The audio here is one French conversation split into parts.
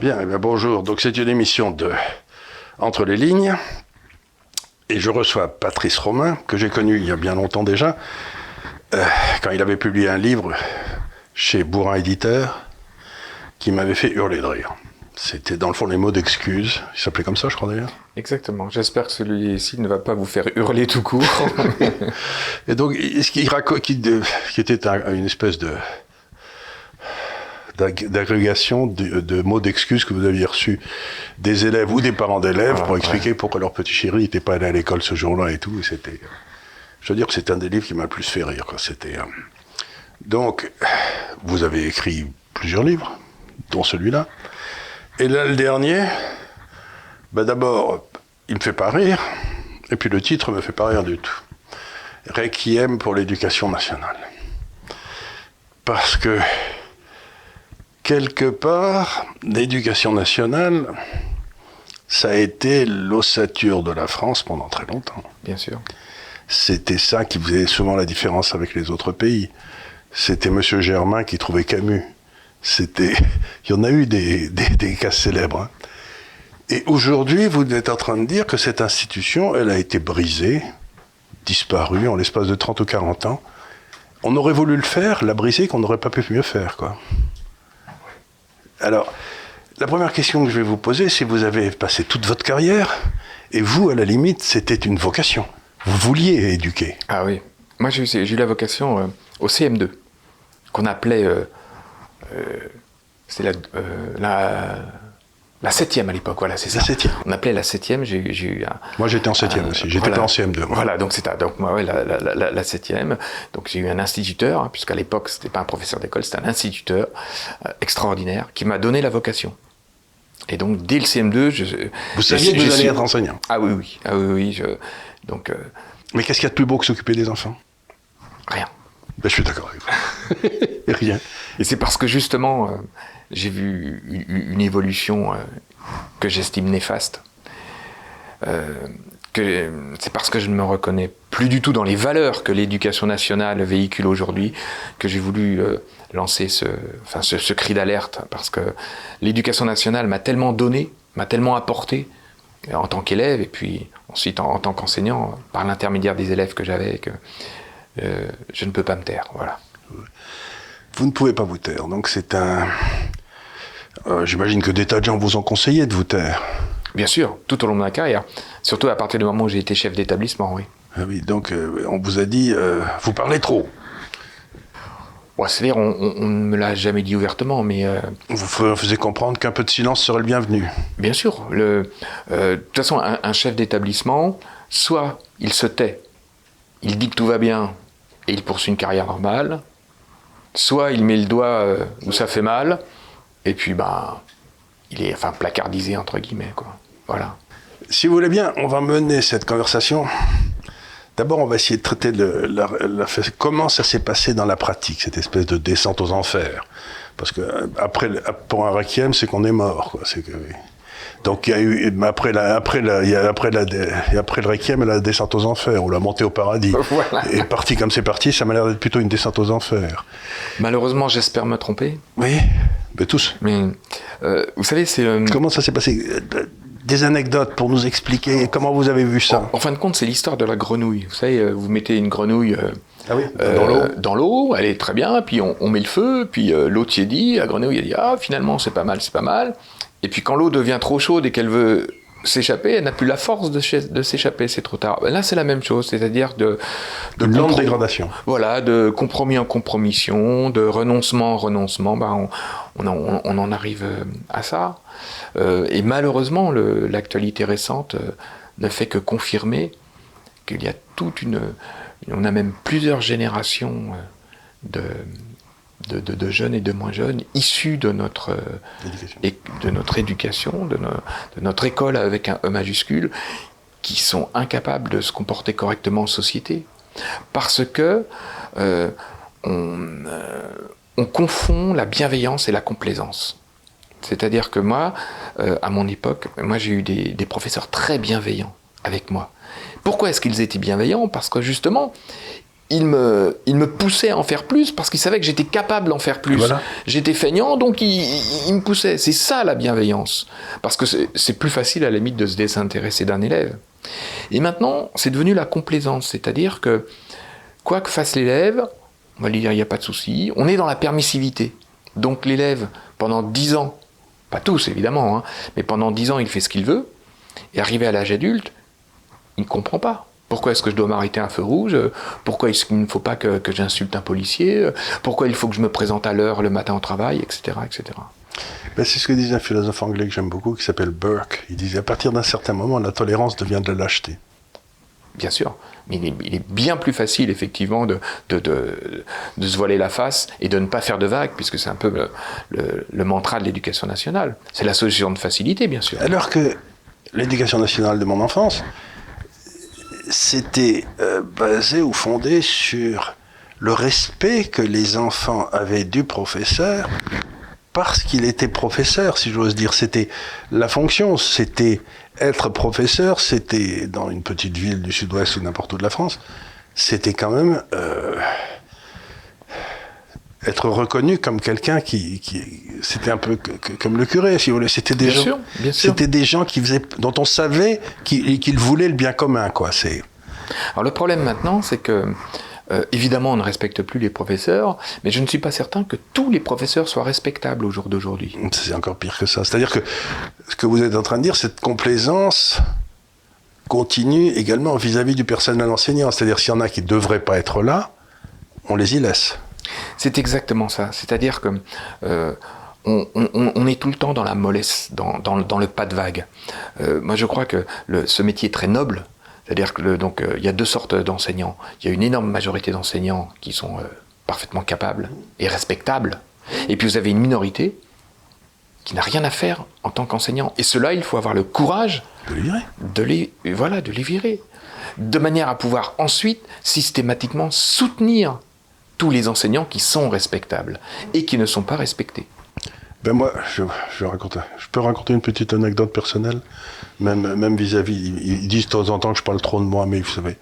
Bien, eh bien, bonjour. Donc c'est une émission de Entre les lignes. Et je reçois Patrice Romain, que j'ai connu il y a bien longtemps déjà, quand il avait publié un livre chez Bourrin Éditeur, qui m'avait fait hurler de rire. C'était dans le fond les mots d'excuse. Il s'appelait comme ça, je crois d'ailleurs. Exactement. J'espère que celui-ci ne va pas vous faire hurler tout court. Et donc, qui était une espèce d'agrégation de mots d'excuses que vous aviez reçus des élèves ou des parents d'élèves pour expliquer pourquoi leur petit chéri n'était pas allé à l'école ce jour-là et tout. Et c'était, je veux dire que c'est un des livres qui m'a le plus fait rire, quoi. C'était, donc, vous avez écrit plusieurs livres, dont celui-là. Et là, le dernier, d'abord, il me fait pas rire, et puis le titre me fait pas rire du tout. Requiem pour l'éducation nationale. Parce que, quelque part, l'éducation nationale, ça a été l'ossature de la France pendant très longtemps. Bien sûr. C'était ça qui faisait souvent la différence avec les autres pays. C'était M. Germain qui trouvait Camus. Il y en a eu des cas célèbres. Hein. Et aujourd'hui, vous êtes en train de dire que cette institution, elle a été brisée, disparue en l'espace de 30 ou 40 ans. On aurait voulu le faire, la briser, qu'on n'aurait pas pu mieux faire, quoi. Alors, la première question que je vais vous poser, c'est vous avez passé toute votre carrière, et vous, à la limite, c'était une vocation. Vous vouliez éduquer. Ah oui. Moi, j'ai eu la vocation au CM2, qu'on appelait... c'est la 7e à l'époque, voilà, c'est ça. La 7e. On appelait la 7e, j'ai eu Moi, j'étais en 7e aussi, j'étais pas en CM2. Moi. Voilà, donc c'était la 7e. Donc j'ai eu un instituteur, hein, puisqu'à l'époque, c'était pas un professeur d'école, c'était un instituteur extraordinaire, qui m'a donné la vocation. Et donc, dès le CM2, vous saviez que vous alliez être enseignant? Ah oui. Donc, mais qu'est-ce qu'il y a de plus beau que s'occuper des enfants? Rien. Je suis d'accord avec vous. Rien. Et c'est parce que justement, j'ai vu une évolution que j'estime néfaste. C'est parce que je ne me reconnais plus du tout dans les valeurs que l'éducation nationale véhicule aujourd'hui que j'ai voulu lancer ce cri d'alerte. Parce que l'éducation nationale m'a tellement donné, m'a tellement apporté en tant qu'élève et puis ensuite en tant qu'enseignant, par l'intermédiaire des élèves que j'avais, que je ne peux pas me taire. Voilà. Vous ne pouvez pas vous taire, donc c'est un... j'imagine que des tas de gens vous ont conseillé de vous taire. Bien sûr, tout au long de ma carrière. Surtout à partir du moment où j'ai été chef d'établissement, oui. Ah oui, donc on vous a dit, vous parlez trop. Ouais, c'est-à-dire, on ne me l'a jamais dit ouvertement, mais... Vous faisiez comprendre qu'un peu de silence serait le bienvenu. Bien sûr. De toute façon, un chef d'établissement, soit il se tait, il dit que tout va bien et il poursuit une carrière normale, soit il met le doigt où ça fait mal, et puis il est placardisé entre guillemets, quoi. Voilà. Si vous voulez bien, on va mener cette conversation. D'abord, on va essayer de traiter comment ça s'est passé dans la pratique, cette espèce de descente aux enfers. Parce que pour un requiem, c'est qu'on est mort, quoi. Donc il y a eu après le requiem, la descente aux enfers ou la montée au paradis. Voilà. Et parti comme c'est parti, ça m'a l'air d'être plutôt une descente aux enfers. Malheureusement, j'espère me tromper. Oui, mais tous. Mais vous savez, c'est comment ça s'est passé? Des anecdotes pour nous expliquer comment vous avez vu ça. En fin de compte, c'est l'histoire de la grenouille. Vous savez, vous mettez une grenouille dans l'eau, elle est très bien, puis on met le feu, puis l'eau tiédit, la grenouille elle dit finalement c'est pas mal. Et puis quand l'eau devient trop chaude et qu'elle veut s'échapper, elle n'a plus la force de s'échapper, c'est trop tard. Là c'est la même chose, c'est-à-dire de lente dégradation. Voilà, de compromis en compromission, de renoncement en renoncement, on en arrive à ça. Et malheureusement, l'actualité récente ne fait que confirmer qu'il y a on a même plusieurs générations de jeunes et de moins jeunes issus de notre éducation, de notre école avec un E majuscule, qui sont incapables de se comporter correctement en société. Parce que on confond la bienveillance et la complaisance. C'est-à-dire que moi, à mon époque, j'ai eu des professeurs très bienveillants avec moi. Pourquoi est-ce qu'ils étaient bienveillants? Parce que justement, il me poussait à en faire plus parce qu'il savait que j'étais capable d'en faire plus. Voilà. J'étais feignant, donc il me poussait. C'est ça la bienveillance. Parce que c'est plus facile à la limite de se désintéresser d'un élève. Et maintenant, c'est devenu la complaisance. C'est-à-dire que, quoi que fasse l'élève, on va lui dire il n'y a pas de souci. On est dans la permissivité. Donc l'élève, pendant 10 ans, pas tous évidemment, hein, mais pendant 10 ans, il fait ce qu'il veut. Et arrivé à l'âge adulte, il ne comprend pas. Pourquoi est-ce que je dois m'arrêter à un feu rouge? Pourquoi est-ce qu'il ne faut pas que j'insulte un policier? Pourquoi il faut que je me présente à l'heure le matin au travail, etc. etc. Ben, c'est ce que disait un philosophe anglais que j'aime beaucoup, qui s'appelle Burke. Il disait, à partir d'un certain moment, la tolérance devient de la lâcheté. Bien sûr, mais il est bien plus facile, effectivement, de se voiler la face et de ne pas faire de vagues, puisque c'est un peu le mantra de l'éducation nationale. C'est la solution de facilité, bien sûr. Alors que l'éducation nationale de mon enfance, c'était basé ou fondé sur le respect que les enfants avaient du professeur parce qu'il était professeur, si j'ose dire. C'était la fonction, c'était être professeur, c'était dans une petite ville du sud-ouest ou n'importe où de la France, c'était quand même être reconnu comme quelqu'un qui c'était un peu comme le curé, si vous voulez. C'était des gens, bien sûr. C'était des gens dont on savait qu'ils voulaient le bien commun, quoi. Alors le problème maintenant, c'est que évidemment, on ne respecte plus les professeurs, mais je ne suis pas certain que tous les professeurs soient respectables au jour d'aujourd'hui. C'est encore pire que ça. C'est-à-dire que ce que vous êtes en train de dire, cette complaisance continue également vis-à-vis du personnel enseignant. C'est-à-dire s'il y en a qui ne devraient pas être là, on les y laisse. C'est exactement ça. C'est-à-dire que on est tout le temps dans la mollesse, dans le pas de vague. Moi, je crois que ce métier est très noble. C'est-à-dire que il y a deux sortes d'enseignants. Il y a une énorme majorité d'enseignants qui sont parfaitement capables et respectables. Et puis vous avez une minorité qui n'a rien à faire en tant qu'enseignant. Et cela, il faut avoir le courage de les virer. De les virer. De manière à pouvoir ensuite systématiquement soutenir tous les enseignants qui sont respectables et qui ne sont pas respectés. Ben moi, je peux raconter une petite anecdote personnelle, même vis-à-vis. Ils disent de temps en temps que je parle trop de moi, mais vous savez,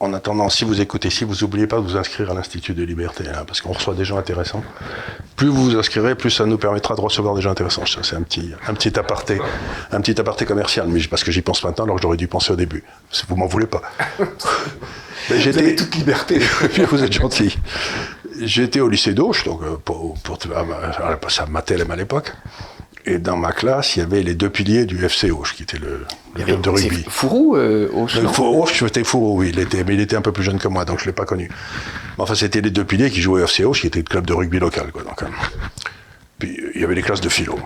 en attendant, si vous écoutez, si vous n'oubliez pas de vous inscrire à l'Institut de Liberté, hein, parce qu'on reçoit des gens intéressants. Plus vous vous inscrirez, plus ça nous permettra de recevoir des gens intéressants. Ça, c'est un petit aparté commercial, mais parce que j'y pense maintenant, alors que j'aurais dû penser au début. Vous m'en voulez pas. Vous avez toute liberté. Vous êtes gentil. J'étais au lycée d'Auch, donc ça Mathelem à l'époque. Et dans ma classe, il y avait les deux piliers du FC Auch, qui était le club de rugby. Fourou, Auch, non ? Auch, c'était Fourou, oui. Mais il était un peu plus jeune que moi, donc je ne l'ai pas connu. Mais enfin, c'était les deux piliers qui jouaient au FC Auch, qui était le club de rugby local, quoi. Donc, puis, il y avait les classes de philo.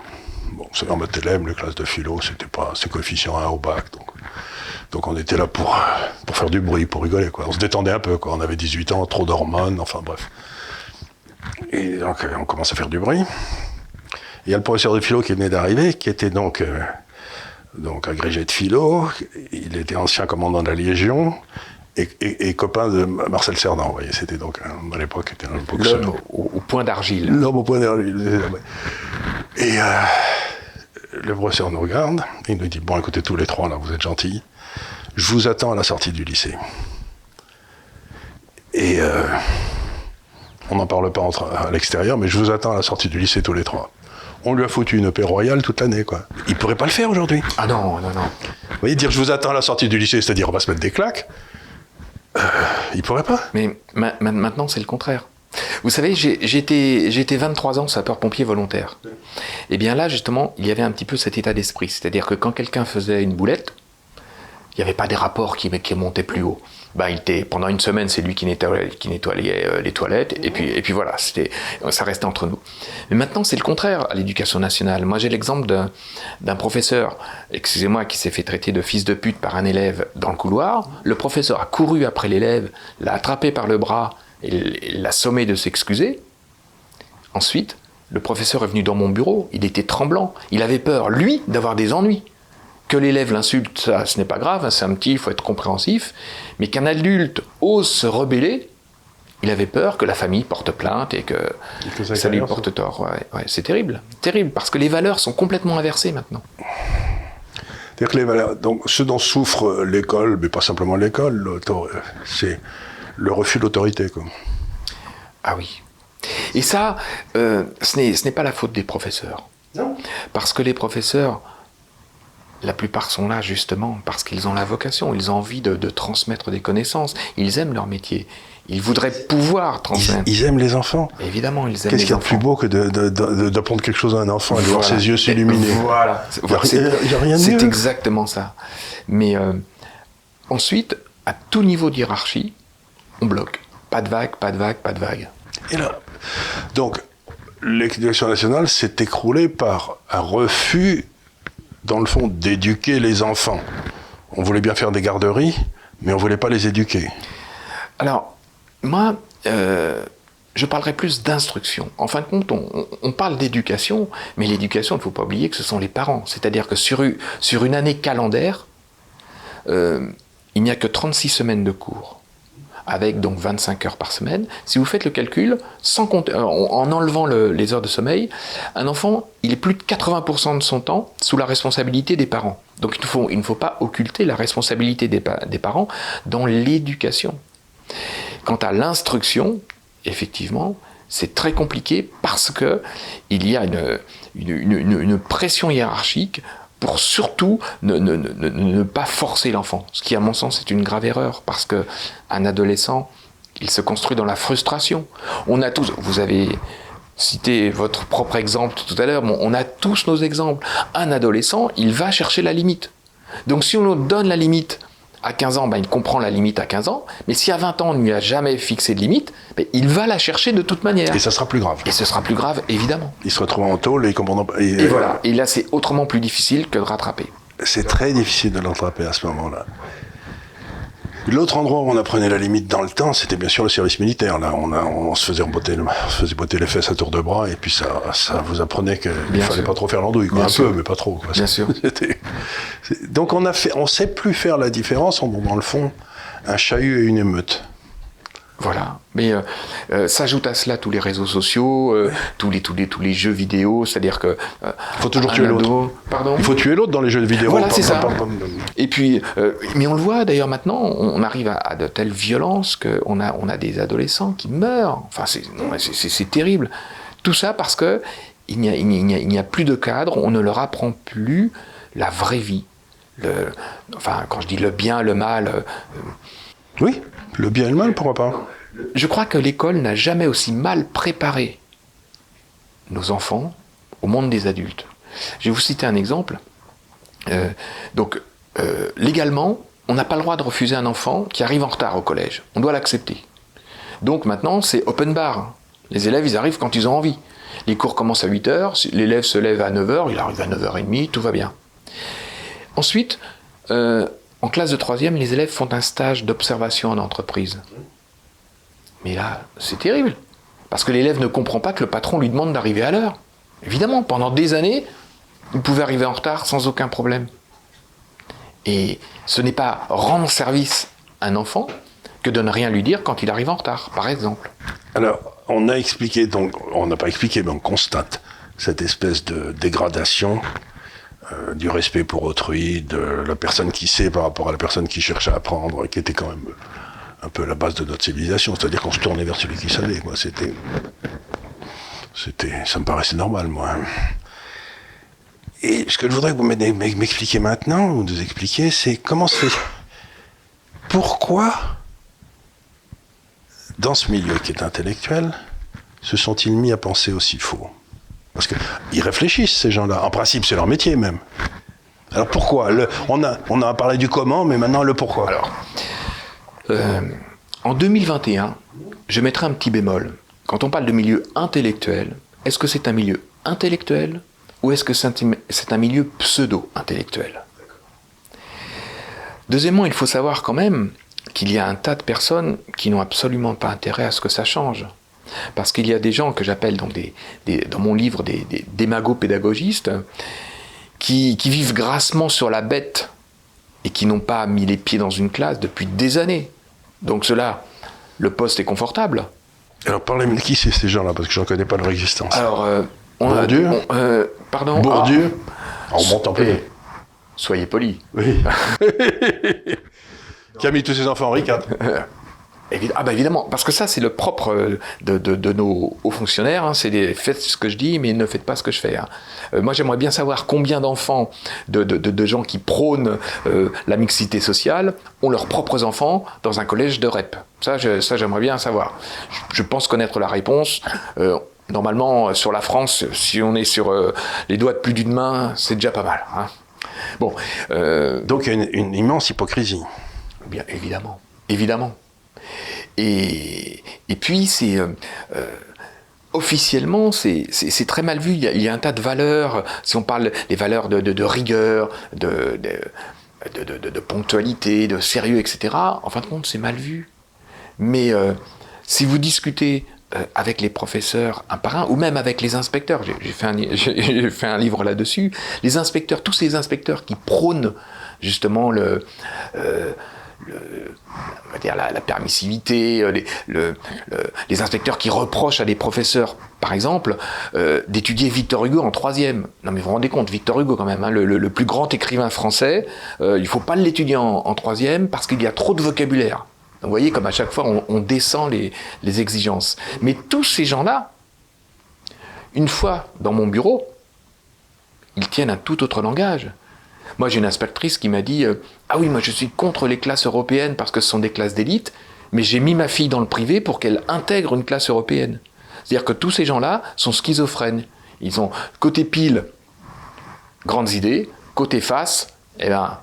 Bon, c'est en Mathelem, les classes de philo, c'est coefficient 1 au bac, donc on était là pour faire du bruit, pour rigoler, quoi. On se détendait un peu, quoi. On avait 18 ans, trop d'hormones, enfin bref. Et donc, on commence à faire du bruit. Il y a le professeur de philo qui venait d'arriver, qui était donc agrégé de philo. Il était ancien commandant de la Légion et copain de Marcel Cerdan. Vous voyez, c'était donc, à l'époque, un boxeur. L'homme au point d'argile. L'homme au point d'argile. Et le professeur nous regarde, et il nous dit, bon, écoutez, tous les trois, là, vous êtes gentils. Je vous attends à la sortie du lycée. Et on n'en parle pas à l'extérieur, mais je vous attends à la sortie du lycée tous les trois. On lui a foutu une paix royale toute l'année, quoi. Il pourrait pas le faire aujourd'hui. Ah non. Vous voyez, dire je vous attends à la sortie du lycée, c'est-à-dire on va se mettre des claques, il pourrait pas. Mais maintenant, c'est le contraire. Vous savez, j'étais 23 ans sapeur-pompier volontaire. Et bien là, justement, il y avait un petit peu cet état d'esprit. C'est-à-dire que quand quelqu'un faisait une boulette, il n'y avait pas des rapports qui montaient plus haut. Pendant une semaine, c'est lui qui nettoyait les toilettes, et puis voilà, ça restait entre nous. Mais maintenant, c'est le contraire à l'éducation nationale. Moi, j'ai l'exemple d'un professeur, excusez-moi, qui s'est fait traiter de fils de pute par un élève dans le couloir. Le professeur a couru après l'élève, l'a attrapé par le bras et l'a sommé de s'excuser. Ensuite, le professeur est venu dans mon bureau, il était tremblant, il avait peur, lui, d'avoir des ennuis. Que l'élève l'insulte, ça, ce n'est pas grave, c'est un petit, il faut être compréhensif, mais qu'un adulte ose se rebeller, il avait peur que la famille porte plainte et que ça lui porte tort. Ouais, c'est terrible, parce que les valeurs sont complètement inversées maintenant. C'est-à-dire que les valeurs, donc ce dont souffre l'école, mais pas simplement l'école, c'est le refus de l'autorité, quoi. Ah oui. Et ça, ce n'est pas la faute des professeurs. Non. Parce que les professeurs, la plupart sont là justement parce qu'ils ont la vocation, ils ont envie de transmettre des connaissances, ils aiment leur métier, ils voudraient pouvoir transmettre. Ils aiment les enfants. Évidemment, ils aiment les enfants. Qu'est-ce qu'il y a de plus beau que d'apprendre quelque chose à un enfant et de voir ses yeux s'illuminer. Voilà. Il n'y a rien de mieux. C'est exactement ça. Mais ensuite, à tout niveau de hiérarchie, on bloque. Pas de vague, pas de vague, pas de vague. Et là, donc, l'éducation nationale s'est écroulée par un refus, dans le fond, d'éduquer les enfants. On voulait bien faire des garderies, mais on ne voulait pas les éduquer. Alors, moi, je parlerai plus d'instruction. En fin de compte, on parle d'éducation, mais l'éducation, il ne faut pas oublier que ce sont les parents. C'est-à-dire que sur une année calendaire, il n'y a que 36 semaines de cours, avec donc 25 heures par semaine. Si vous faites le calcul, sans compter, en enlevant les heures de sommeil, un enfant, il est plus de 80% de son temps sous la responsabilité des parents. Donc il ne faut pas occulter la responsabilité des parents dans l'éducation. Quant à l'instruction, effectivement, c'est très compliqué parce qu'il y a une pression hiérarchique pour surtout ne pas forcer l'enfant. Ce qui, à mon sens, est une grave erreur, parce qu'un adolescent, il se construit dans la frustration. On a tous, vous avez cité votre propre exemple tout à l'heure, on a tous nos exemples. Un adolescent, il va chercher la limite. Donc si on lui donne la limite à 15 ans, il comprend la limite à 15 ans, mais si à 20 ans on ne lui a jamais fixé de limite, il va la chercher de toute manière. Et ça sera plus grave. Et ce sera plus grave, évidemment. Il se retrouve en tôle et il comprend pas. Et voilà. Et là, c'est autrement plus difficile que de rattraper. C'est très difficile de l'attraper à ce moment-là. L'autre endroit où on apprenait la limite dans le temps, c'était bien sûr le service militaire. Là, on se faisait botter les fesses à tour de bras, et puis ça vous apprenait qu'il ne fallait pas trop faire l'andouille, quoi. Un peu, mais pas trop, quoi. Bien sûr. Donc on sait plus faire la différence entre, dans le fond, un chahut et une émeute. Voilà, mais s'ajoutent à cela tous les réseaux sociaux, tous les jeux vidéo, c'est-à-dire que... il faut toujours tuer l'autre. Pardon ? Il faut tuer l'autre dans les jeux vidéo. Voilà, c'est ça. Et puis, mais on le voit d'ailleurs maintenant, on arrive à de telles violences qu'on a des adolescents qui meurent. Enfin, c'est terrible. Tout ça parce que il n'y a plus de cadre, on ne leur apprend plus la vraie vie. Enfin, quand je dis le bien, le mal... Oui, le bien et le mal, pourquoi pas ? Je crois que l'école n'a jamais aussi mal préparé nos enfants au monde des adultes. Je vais vous citer un exemple. Légalement, on n'a pas le droit de refuser un enfant qui arrive en retard au collège. On doit l'accepter. Donc maintenant, c'est open bar. Les élèves, ils arrivent quand ils ont envie. Les cours commencent à 8h, l'élève se lève à 9h, il arrive à 9h30, tout va bien. Ensuite, en classe de 3e, les élèves font un stage d'observation en entreprise. Mais là, c'est terrible. Parce que l'élève ne comprend pas que le patron lui demande d'arriver à l'heure. Évidemment, pendant des années, il pouvait arriver en retard sans aucun problème. Et ce n'est pas rendre service à un enfant que de ne rien lui dire quand il arrive en retard, par exemple. Alors, on a expliqué, donc, on n'a pas expliqué, mais on constate cette espèce de dégradation du respect pour autrui, de la personne qui sait par rapport à la personne qui cherche à apprendre, qui était quand même un peu la base de notre civilisation, c'est-à-dire qu'on se tournait vers celui qui savait, quoi. Ça me paraissait normal, moi. Et ce que je voudrais que vous m'expliquiez maintenant, ou nous expliquiez, c'est comment se fait... Pourquoi, dans ce milieu qui est intellectuel, se sont-ils mis à penser aussi faux ? Parce qu'ils réfléchissent, ces gens-là. En principe, c'est leur métier, même. Alors pourquoi ? On a parlé du comment, mais maintenant le pourquoi. Alors, en 2021, je mettrai un petit bémol. Quand on parle de milieu intellectuel, est-ce que c'est un milieu intellectuel ou est-ce que c'est un milieu pseudo-intellectuel ? Deuxièmement, il faut savoir quand même qu'il y a un tas de personnes qui n'ont absolument pas intérêt à ce que ça change. Parce qu'il y a des gens que j'appelle donc dans mon livre des démago-pédagogistes qui vivent grassement sur la bête et qui n'ont pas mis les pieds dans une classe depuis des années. Donc cela, le poste est confortable. Alors parlez-moi de qui c'est ces gens-là, parce que je ne connais pas leur existence. Alors, Bourdieu pardon. Bourdieu on monte un peu. Soyez polis. Oui. Qui a mis tous ses enfants Henri IV. Ah bah évidemment, parce que ça c'est le propre de nos hauts fonctionnaires, hein, c'est faites ce que je dis mais ne faites pas ce que je fais. Hein. Moi j'aimerais bien savoir combien d'enfants, de gens qui prônent la mixité sociale, ont leurs propres enfants dans un collège de REP. Ça j'aimerais bien savoir. Je pense connaître la réponse. Normalement sur la France, si on est sur les doigts de plus d'une main, c'est déjà pas mal. Hein. Bon, donc il y a une immense hypocrisie. Bien évidemment, évidemment. Et puis, officiellement, c'est très mal vu. Il y a un tas de valeurs. Si on parle des valeurs de rigueur, de ponctualité, de sérieux, etc., en fin de compte, c'est mal vu. Mais si vous discutez avec les professeurs un par un, ou même avec les inspecteurs, j'ai fait un livre là-dessus, les inspecteurs, tous ces inspecteurs qui prônent justement on va dire la permissivité, les inspecteurs qui reprochent à des professeurs, par exemple, d'étudier Victor Hugo en 3e. Non mais vous vous rendez compte, Victor Hugo quand même, hein, le plus grand écrivain français, il ne faut pas l'étudier en 3e parce qu'il y a trop de vocabulaire. Donc, vous voyez comme à chaque fois on descend les exigences. Mais tous ces gens-là, une fois dans mon bureau, ils tiennent un tout autre langage. Moi, j'ai une inspectrice qui m'a dit « Ah oui, moi je suis contre les classes européennes parce que ce sont des classes d'élite, mais j'ai mis ma fille dans le privé pour qu'elle intègre une classe européenne. » C'est-à-dire que tous ces gens-là sont schizophrènes. Ils ont côté pile, grandes idées, côté face, eh ben,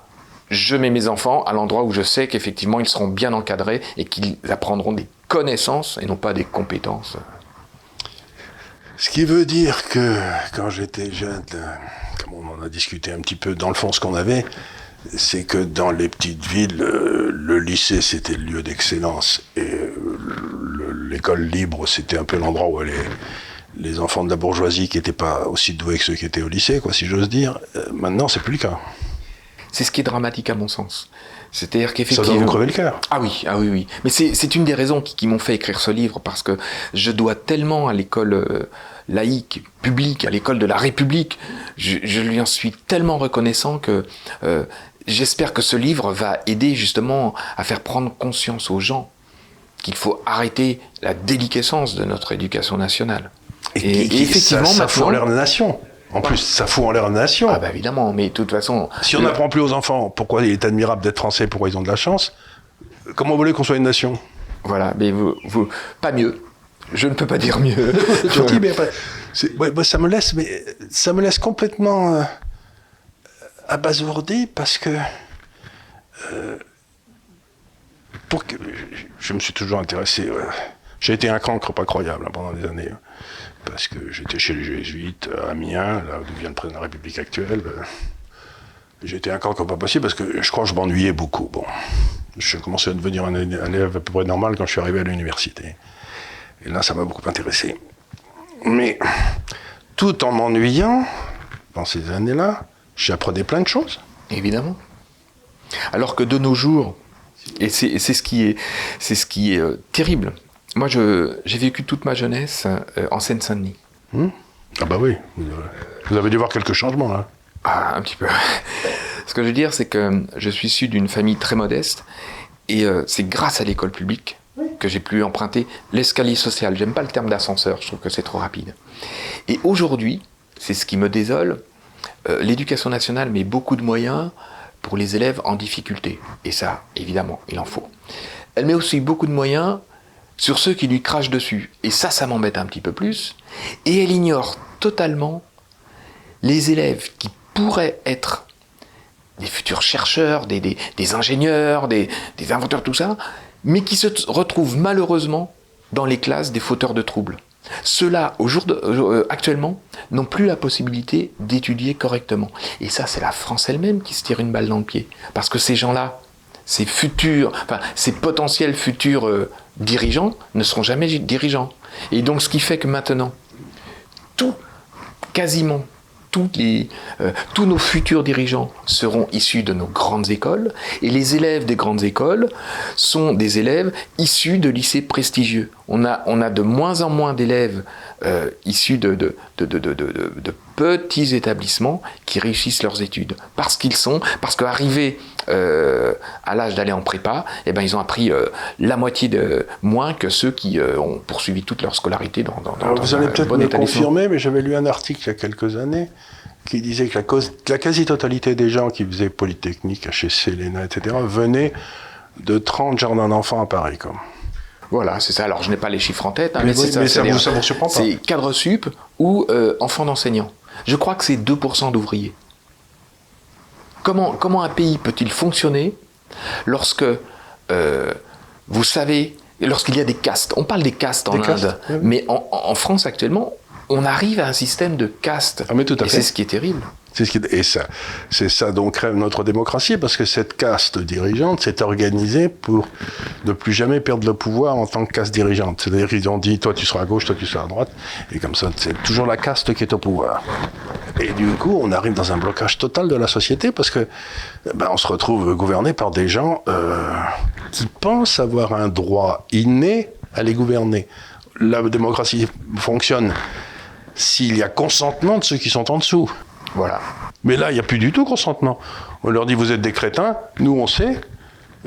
je mets mes enfants à l'endroit où je sais qu'effectivement ils seront bien encadrés et qu'ils apprendront des connaissances et non pas des compétences. Ce qui veut dire que quand j'étais jeune, comme on en a discuté un petit peu dans le fond ce qu'on avait, c'est que dans les petites villes, le lycée c'était le lieu d'excellence et l'école libre c'était un peu l'endroit où les enfants de la bourgeoisie qui n'étaient pas aussi doués que ceux qui étaient au lycée, quoi, si j'ose dire. Maintenant c'est plus le cas. C'est ce qui est dramatique à mon sens. C'est-à-dire qu'effectivement... Ça doit vous crever le cœur. Ah oui. Mais c'est une des raisons qui m'ont fait écrire ce livre, parce que je dois tellement à l'école laïque, publique, à l'école de la République, je lui en suis tellement reconnaissant que j'espère que ce livre va aider justement à faire prendre conscience aux gens qu'il faut arrêter la déliquescence de notre éducation nationale. Et effectivement, ça fout en l'air de la nation. En plus, ça fout en l'air une nation. Ah bah évidemment, mais de toute façon... Si on n'apprend plus aux enfants pourquoi il est admirable d'être français, pourquoi ils ont de la chance, comment vous voulez qu'on soit une nation? Voilà, mais vous pas mieux. Je ne peux pas dire mieux. Je dis, mais ça me laisse complètement abasourdi parce que, je me suis toujours intéressé. J'ai été un cancre pas croyable pendant des années. Parce que j'étais chez les Jésuites à Amiens, là où vient le président de la République actuelle. J'étais un cancre pas possible parce que je crois que je m'ennuyais beaucoup. Bon, je commençais à devenir un élève à peu près normal quand je suis arrivé à l'université. Et là, ça m'a beaucoup intéressé. Mais tout en m'ennuyant, dans ces années-là, j'apprenais plein de choses. Évidemment. Alors que de nos jours, et c'est ce qui est terrible. Moi, j'ai vécu toute ma jeunesse en Seine-Saint-Denis. Ah bah oui, vous avez dû voir quelques changements, là. Ah, un petit peu. Ce que je veux dire, c'est que je suis issu d'une famille très modeste, et c'est grâce à l'école publique que j'ai pu emprunter l'escalier social. J'aime pas le terme d'ascenseur, je trouve que c'est trop rapide. Et aujourd'hui, c'est ce qui me désole, l'éducation nationale met beaucoup de moyens pour les élèves en difficulté. Et ça, évidemment, il en faut. Elle met aussi beaucoup de moyens sur ceux qui lui crachent dessus. Et ça m'embête un petit peu plus. Et elle ignore totalement les élèves qui pourraient être des futurs chercheurs, des ingénieurs, des inventeurs, tout ça, mais qui se retrouvent malheureusement dans les classes des fauteurs de troubles. Ceux-là, actuellement, n'ont plus la possibilité d'étudier correctement. Et ça, c'est la France elle-même qui se tire une balle dans le pied. Parce que ces gens-là, ces potentiels futurs dirigeants ne seront jamais dirigeants. Et donc, ce qui fait que maintenant, quasiment tous nos futurs dirigeants seront issus de nos grandes écoles, et les élèves des grandes écoles sont des élèves issus de lycées prestigieux. On a de moins en moins d'élèves issus de petits établissements qui réussissent leurs études. Parce qu'arrivés à l'âge d'aller en prépa, eh ben, ils ont appris la moitié de moins que ceux qui ont poursuivi toute leur scolarité dans vous allez peut-être me le confirmer, mais j'avais lu un article il y a quelques années qui disait que la quasi-totalité des gens qui faisaient Polytechnique, HEC, l'ENA, etc., venaient de 30 jardins d'enfants à Paris. Quoi. Voilà, c'est ça. Alors, je n'ai pas les chiffres en tête, hein, mais ça vous surprend pas. C'est cadre sup ou enfants d'enseignants. Je crois que c'est 2% d'ouvriers. Comment un pays peut-il fonctionner lorsque, vous savez, lorsqu'il y a des castes? On parle des castes en Inde, oui. Mais en France actuellement, on arrive à un système de castes. Ah, mais tout à fait. C'est ce qui est terrible. C'est ça dont crève notre démocratie, parce que cette caste dirigeante s'est organisée pour ne plus jamais perdre le pouvoir en tant que caste dirigeante. C'est-à-dire qu'ils ont dit, toi tu seras à gauche, toi tu seras à droite, et comme ça, c'est toujours la caste qui est au pouvoir. Et du coup, on arrive dans un blocage total de la société, parce que on se retrouve gouverné par des gens qui pensent avoir un droit inné à les gouverner. La démocratie fonctionne s'il y a consentement de ceux qui sont en dessous. Voilà. Mais là, il n'y a plus du tout consentement. On leur dit, vous êtes des crétins, nous on sait,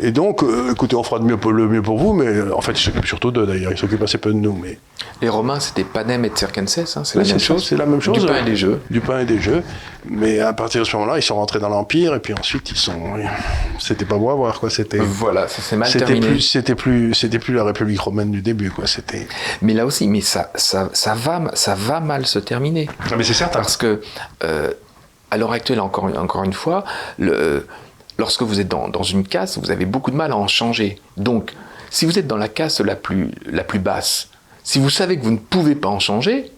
et donc, écoutez, on fera le mieux pour vous, mais en fait, ils s'occupent surtout d'eux d'ailleurs, ils s'occupent assez peu de nous. Mais... Les Romains, c'était panem et circenses, hein, c'est la même chose. C'est la même chose. Du pain et des jeux. Du pain et des jeux. Mais à partir de ce moment-là, ils sont rentrés dans l'Empire, et puis ensuite, c'était pas beau à voir, quoi. Voilà, ça s'est mal terminé. C'était plus la République romaine du début, quoi. Mais là aussi, ça va mal se terminer. Ah, mais c'est certain. Parce que, à l'heure actuelle, encore une fois, lorsque vous êtes dans une caste, vous avez beaucoup de mal à en changer. Donc, si vous êtes dans la caste la plus basse, si vous savez que vous ne pouvez pas en changer,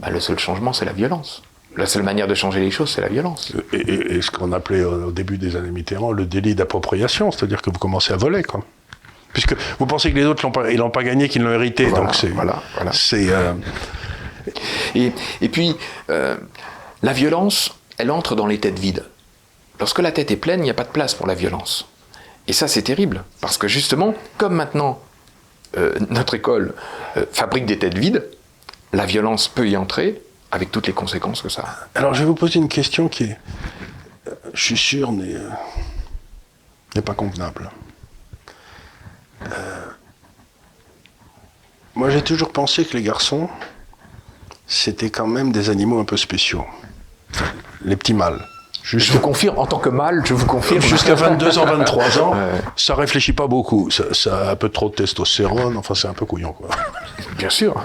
le seul changement, c'est la violence. La seule manière de changer les choses, c'est la violence. Et ce qu'on appelait au début des années Mitterrand le délit d'appropriation, c'est-à-dire que vous commencez à voler, quoi. Puisque vous pensez que les autres ils l'ont pas gagné, qu'ils l'ont hérité. Voilà, donc voilà. C'est. Et puis, la violence, elle entre dans les têtes vides. Lorsque la tête est pleine, il n'y a pas de place pour la violence. Et ça, c'est terrible. Parce que justement, comme maintenant, notre école fabrique des têtes vides, la violence peut y entrer, avec toutes les conséquences que ça a. Alors, je vais vous poser une question qui est, je suis sûr, n'est pas convenable. Moi, j'ai toujours pensé que les garçons, c'était quand même des animaux un peu spéciaux. Enfin, les petits mâles. Je vous confirme, en tant que mâle, je vous confirme. Jusqu'à 22 ans, 23 ans, ça réfléchit pas beaucoup. Ça a un peu trop de testostérone, enfin c'est un peu couillon, quoi. Bien sûr.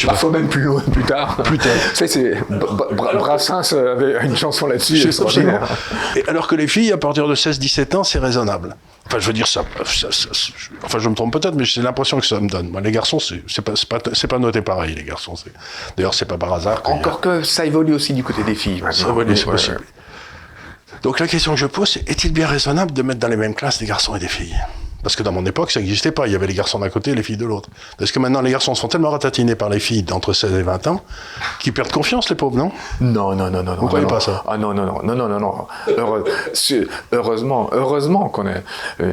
Parfois même plus tard. Plus tard. Tu sais, Brassens avait une chanson là-dessus. C'est extraordinaire. Et alors que les filles, à partir de 16-17 ans, c'est raisonnable. Enfin, je veux dire, enfin, je me trompe peut-être, mais j'ai l'impression que ça me donne. Moi, les garçons, c'est pas noté pareil, les garçons. D'ailleurs, c'est pas par hasard. Encore que ça évolue aussi du côté des filles. Ça évolue, c'est possible. Donc la question que je pose, c'est est-il bien raisonnable de mettre dans les mêmes classes des garçons et des filles? Parce que dans mon époque, ça n'existait pas. Il y avait les garçons d'un côté et les filles de l'autre. Parce que maintenant, les garçons sont tellement ratatinés par les filles d'entre 16 et 20 ans qu'ils perdent confiance, les pauvres, non? Non. Vous ne croyez pas ça? Ah non. Heureusement qu'on est...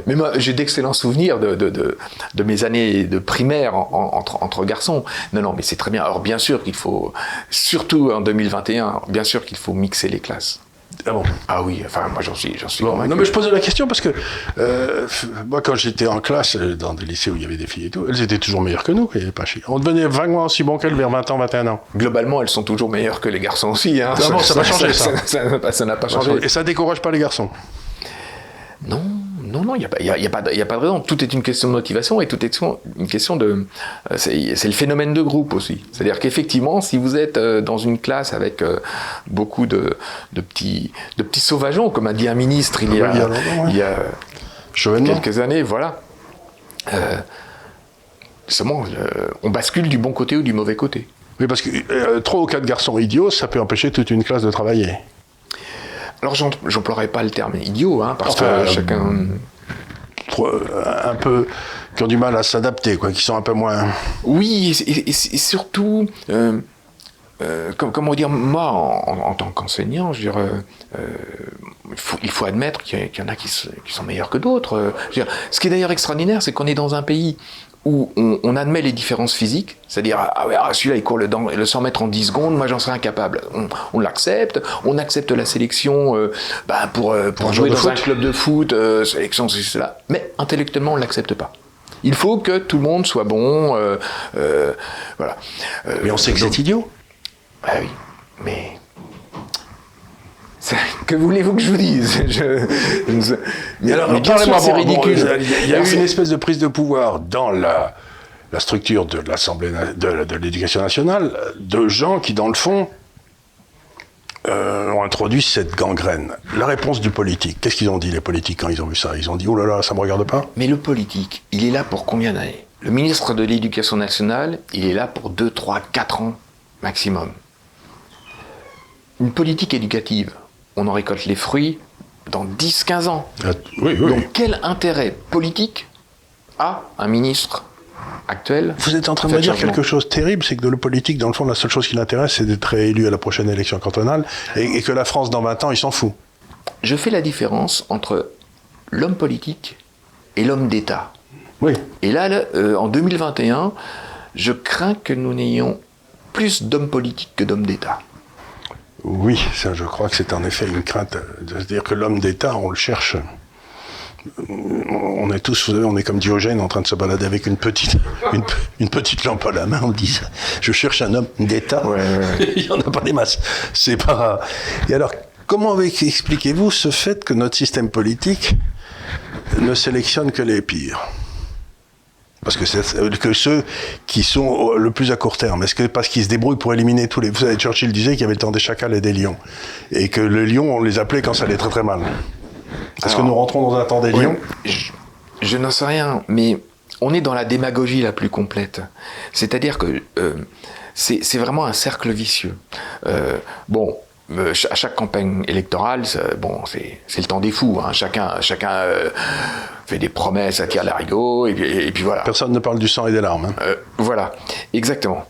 Mais moi, j'ai d'excellents souvenirs de mes années de primaire entre garçons. Non, mais c'est très bien. Alors bien sûr qu'il faut, surtout en 2021, bien sûr qu'il faut mixer les classes. Ah bon? Ah oui, enfin moi j'en suis convaincu. Non mais je posais la question parce que moi quand j'étais en classe dans des lycées où il y avait des filles et tout, elles étaient toujours meilleures que nous, il y avait pas chier. On devenait vaguement aussi bon qu'elles vers 20 ans, 21 ans. Globalement elles sont toujours meilleures que les garçons aussi. Hein. Non, ça n'a pas changé ça. Ça n'a pas changé. Et ça décourage pas les garçons? Non, il n'y a pas de raison. Tout est une question de motivation et tout est une question de... C'est le phénomène de groupe aussi. C'est-à-dire qu'effectivement, si vous êtes dans une classe avec beaucoup de petits sauvageons, comme a dit un ministre il y a quelques années, voilà. On bascule du bon côté ou du mauvais côté. Oui, parce que 3 ou 4 garçons idiots, ça peut empêcher toute une classe de travailler. Alors, j'emploierais pas le terme idiot, hein, parce que chacun... Un peu... qui ont du mal à s'adapter, quoi, qui sont un peu moins... Oui, et surtout... comment dire, moi, en tant qu'enseignant, je veux dire, il faut admettre qu'il y en a qui sont meilleurs que d'autres. Ce qui est d'ailleurs extraordinaire, c'est qu'on est dans un pays où on admet les différences physiques, c'est-à-dire celui-là il court le 100 mètres en 10 secondes, moi j'en serais incapable. On l'accepte, on accepte la sélection pour jouer dans un club de foot, sélection c'est cela, mais intellectuellement on ne l'accepte pas. Il faut que tout le monde soit bon, voilà. Mais on sait que c'est idiot. Ah oui, mais... Que voulez-vous que je vous dise? Mais bien sûr, c'est ridicule. Il y a eu une espèce de prise de pouvoir dans la structure de l'Assemblée de l'Éducation nationale de gens qui, dans le fond, ont introduit cette gangrène. La réponse du politique, qu'est-ce qu'ils ont dit les politiques quand ils ont vu ça? Ils ont dit « Oh là là, ça me regarde pas ». Mais le politique, il est là pour combien d'années? Le ministre de l'Éducation nationale, il est là pour 2, 3, 4 ans maximum. Une politique éducative, on en récolte les fruits dans 10-15 ans. Oui. Donc quel intérêt politique a un ministre actuel? Vous êtes en train de me dire quelque chose de terrible, c'est que le politique, dans le fond, la seule chose qui l'intéresse, c'est d'être réélu à la prochaine élection cantonale, et que la France, dans 20 ans, il s'en fout. Je fais la différence entre l'homme politique et l'homme d'État. Oui. Et là, en 2021, je crains que nous n'ayons plus d'hommes politiques que d'hommes d'État. Oui, ça, je crois que c'est en effet une crainte de se dire que l'homme d'État, on le cherche. On est tous, vous savez, on est comme Diogène en train de se balader avec une petite lampe à la main. On dit ça. Je cherche un homme d'État. Ouais. Il n'y en a pas des masses. C'est pas. Et alors, comment expliquez-vous ce fait que notre système politique ne sélectionne que les pires? Parce que ceux qui sont le plus à court terme. Est-ce que parce qu'ils se débrouillent pour éliminer tous les... Vous savez, Churchill disait qu'il y avait le temps des chacals et des lions. Et que les lions, on les appelait quand ça allait très très mal. Est-ce que nous rentrons dans un temps des lions? Je n'en sais rien, mais on est dans la démagogie la plus complète. C'est-à-dire que c'est vraiment un cercle vicieux. À chaque campagne électorale, c'est le temps des fous. Hein. Chacun fait des promesses à tire larigot, et puis voilà. Personne ne parle du sang et des larmes. Hein. Voilà, exactement.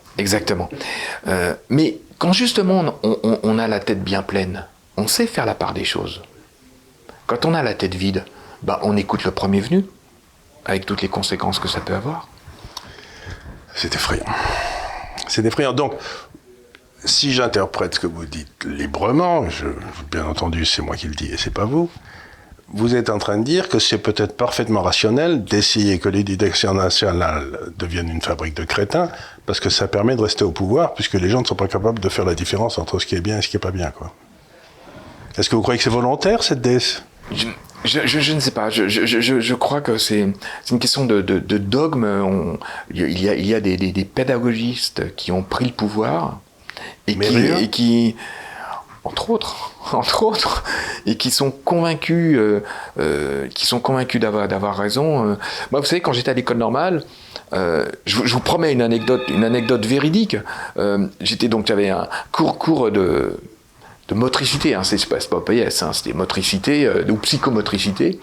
Mais quand justement on a la tête bien pleine, on sait faire la part des choses. Quand on a la tête vide, on écoute le premier venu, avec toutes les conséquences que ça peut avoir. C'est effrayant. C'est effrayant. Donc, si j'interprète ce que vous dites librement, bien entendu, c'est moi qui le dis et c'est pas vous, vous êtes en train de dire que c'est peut-être parfaitement rationnel d'essayer que l'éducation nationale devienne une fabrique de crétins, parce que ça permet de rester au pouvoir, puisque les gens ne sont pas capables de faire la différence entre ce qui est bien et ce qui est pas bien, quoi. Est-ce que vous croyez que c'est volontaire, cette déesse? Je ne sais pas. Je crois que c'est une question de dogme. Il y a des pédagogistes qui ont pris le pouvoir et qui entre autres, et qui sont convaincus d'avoir raison. Moi, vous savez, quand j'étais à l'école normale, je vous promets une anecdote véridique. J'avais un cours de motricité, hein, c'est pas PS, hein, c'était motricité ou psychomotricité.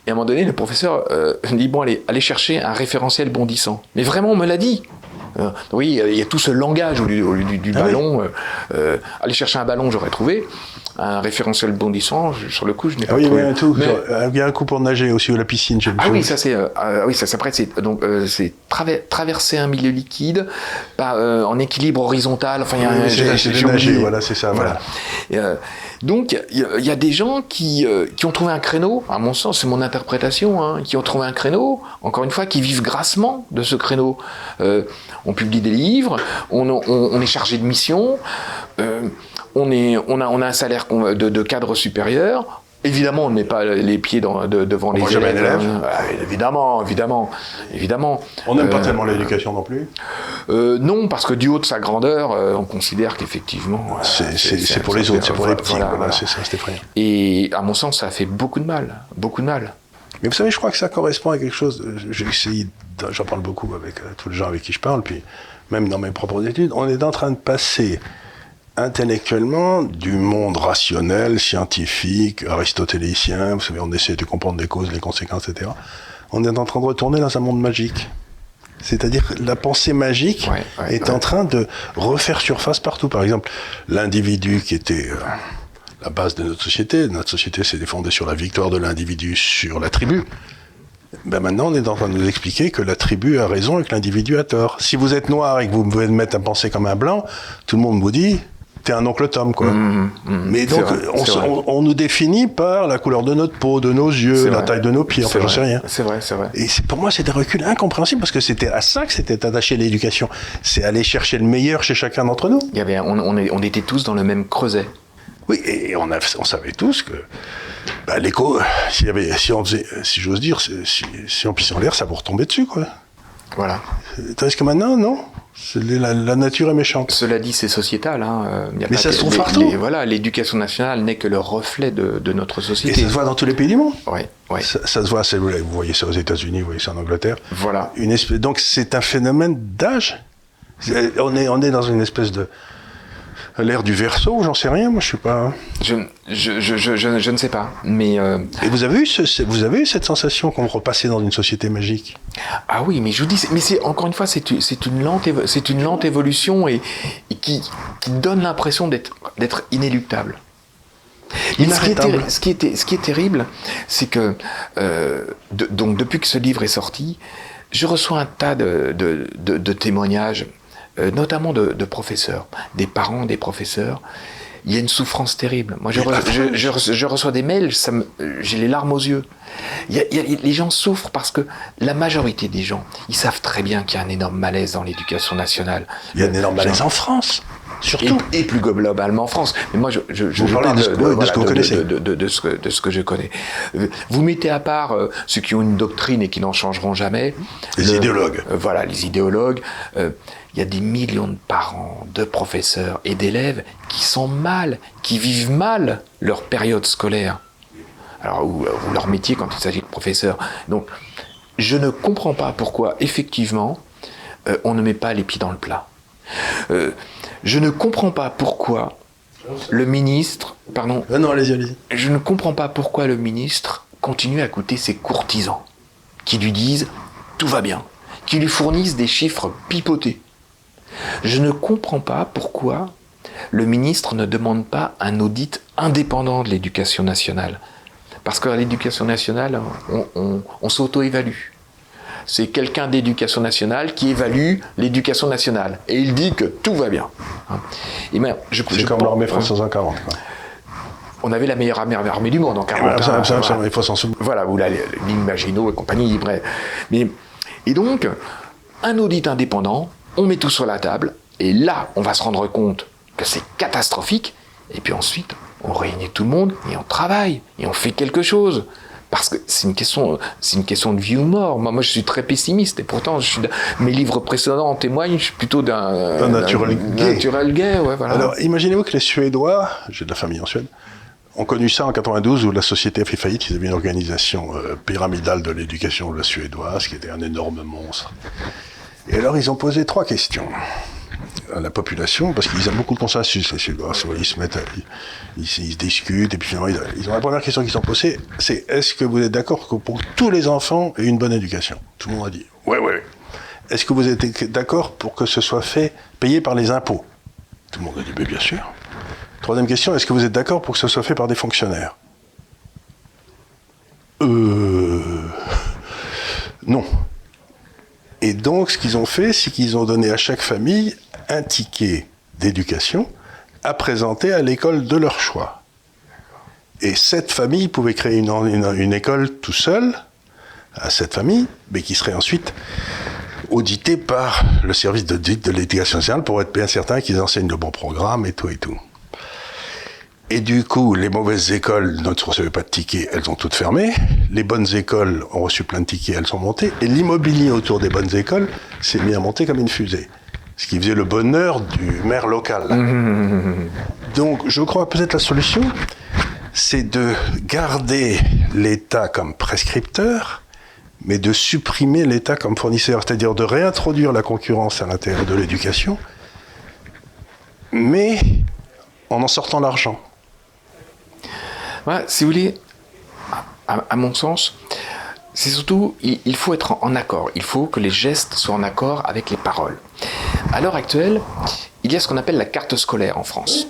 Et à un moment donné, le professeur me dit allez chercher un référentiel bondissant. Mais vraiment, on me l'a dit. Oui, il y a tout ce langage au lieu du ballon. Aller chercher un ballon, j'aurais trouvé. Un référentiel bondissant, sur le coup, je n'ai pas trouvé. Il y a un coup pour nager aussi, ou la piscine. C'est traverser un milieu liquide, en équilibre horizontal. Enfin, c'est nager, voilà, c'est ça. Voilà. Donc, il y a des gens qui ont trouvé un créneau, à mon sens, c'est mon interprétation, hein, qui ont trouvé un créneau, encore une fois, qui vivent grassement de ce créneau. On publie des livres, on est chargé de mission, on a un salaire de cadre supérieur. Évidemment, on ne met pas les pieds devant les élèves. Évidemment. On n'aime pas tellement l'éducation non plus. Non, parce que du haut de sa grandeur, on considère qu'effectivement... c'est pour les autres, c'est pour les petits. Voilà. C'est ça, c'est effrayant. Et à mon sens, ça a fait beaucoup de mal. Mais vous savez, je crois que ça correspond à quelque chose... J'en parle beaucoup avec tous les gens avec qui je parle, puis même dans mes propres études, on est en train de passer intellectuellement du monde rationnel, scientifique, aristotélicien, vous savez, on essaie de comprendre les causes, les conséquences, etc. On est en train de retourner dans un monde magique. C'est-à-dire que la pensée magique est en train de refaire surface partout. Par exemple, l'individu qui était la base de notre société s'est fondée sur la victoire de l'individu sur la tribu. Ben maintenant, on est en train de nous expliquer que la tribu a raison et que l'individu a tort. Si vous êtes noir et que vous pouvez me mettre à penser comme un blanc, tout le monde vous dit, t'es un oncle Tom, quoi. Mais donc, on nous définit par la couleur de notre peau, de nos yeux, la taille de nos pieds, enfin, j'en sais rien. C'est vrai. Et pour moi, c'est un recul incompréhensible parce que c'était à ça que c'était attaché l'éducation. C'est aller chercher le meilleur chez chacun d'entre nous. On était tous dans le même creuset. Oui, et on savait tous que l'écho, si j'ose dire, si on pisse en l'air, ça vous retombait dessus, quoi. Voilà. Tandis que maintenant, non. La nature est méchante. Cela dit, c'est sociétal. Mais ça se trouve partout. L'éducation nationale n'est que le reflet de notre société. Et ça se voit dans tous les pays du monde. Oui. Ça se voit, vous voyez ça aux États-Unis, vous voyez ça en Angleterre. Voilà. Donc c'est un phénomène d'âge. On est dans une espèce de... l'ère du Verseau, j'en sais rien, moi je suis pas... Je ne sais pas, mais... Et vous avez eu cette sensation qu'on repassait dans une société magique? Ah oui, mais je vous dis, encore une fois, c'est une lente évolution et qui donne l'impression d'être inéluctable. Ce qui est terrible, c'est que donc depuis que ce livre est sorti, je reçois un tas de témoignages, notamment de professeurs, des parents des professeurs. Il y a une souffrance terrible. Moi, je reçois des mails, j'ai les larmes aux yeux. Les gens souffrent parce que la majorité des gens, ils savent très bien qu'il y a un énorme malaise dans l'éducation nationale. Il y a un énorme malaise en France, surtout. Et plus globalement en France. Mais moi, je parle de ce que je connais. Vous mettez à part ceux qui ont une doctrine et qui n'en changeront jamais. Les idéologues. Voilà, les idéologues. Il y a des millions de parents, de professeurs et d'élèves qui vivent mal leur période scolaire. Alors, ou leur métier quand il s'agit de professeurs. Donc, je ne comprends pas pourquoi, effectivement, on ne met pas les pieds dans le plat. Je ne comprends pas pourquoi le ministre... Pardon. Non, allez-y. Je ne comprends pas pourquoi le ministre continue à écouter ses courtisans qui lui disent « tout va bien », qui lui fournissent des chiffres pipotés. Je ne comprends pas pourquoi le ministre ne demande pas un audit indépendant de l'éducation nationale. Parce qu'à l'éducation nationale, on s'auto-évalue. C'est quelqu'un d'éducation nationale qui évalue l'éducation nationale. Et il dit que tout va bien. C'est comme l'armée française en 40. Quoi. On avait la meilleure armée du monde en 40. Il faut s'en souvenir. Voilà, ou la ligne Maginot et compagnie, bref. Et donc, un audit indépendant, on met tout sur la table, et là, on va se rendre compte que c'est catastrophique, et puis ensuite, on réunit tout le monde, et on travaille, et on fait quelque chose. Parce que c'est une question de vie ou mort. Moi, je suis très pessimiste, et pourtant, mes livres précédents en témoignent, je suis plutôt d'un naturel gay. Ouais, voilà. Alors, imaginez-vous que les Suédois, j'ai de la famille en Suède, ont connu ça en 92 où la société a fait faillite. Ils avaient une organisation pyramidale de l'éducation suédoise qui était un énorme monstre. Et alors, ils ont posé 3 questions à la population, parce qu'ils aiment beaucoup le consensus, les Suédois. Ils se mettent, ils se discutent, et puis finalement, ils ont la première question qu'ils ont posée, c'est est-ce que vous êtes d'accord que pour tous les enfants aient une bonne éducation? Tout le monde a dit ouais. Est-ce que vous êtes d'accord pour que ce soit payé par les impôts? Tout le monde a dit bien sûr. Troisième question, est-ce que vous êtes d'accord pour que ce soit fait par des fonctionnaires? Non. Et donc, ce qu'ils ont fait, c'est qu'ils ont donné à chaque famille un ticket d'éducation à présenter à l'école de leur choix. Et cette famille pouvait créer une école tout seul, à cette famille, mais qui serait ensuite auditée par le service de l'éducation nationale pour être bien certain qu'ils enseignent le bon programme et tout et tout. Et du coup, les mauvaises écoles ne recevaient pas de tickets, elles ont toutes fermé. Les bonnes écoles ont reçu plein de tickets, elles sont montées. Et l'immobilier autour des bonnes écoles s'est mis à monter comme une fusée. Ce qui faisait le bonheur du maire local. Donc, je crois peut-être la solution, c'est de garder l'État comme prescripteur, mais de supprimer l'État comme fournisseur. C'est-à-dire de réintroduire la concurrence à l'intérieur de l'éducation, mais en sortant l'argent. Ouais, si vous voulez, à mon sens, c'est surtout, il faut être en accord. Il faut que les gestes soient en accord avec les paroles. À l'heure actuelle, il y a ce qu'on appelle la carte scolaire en France.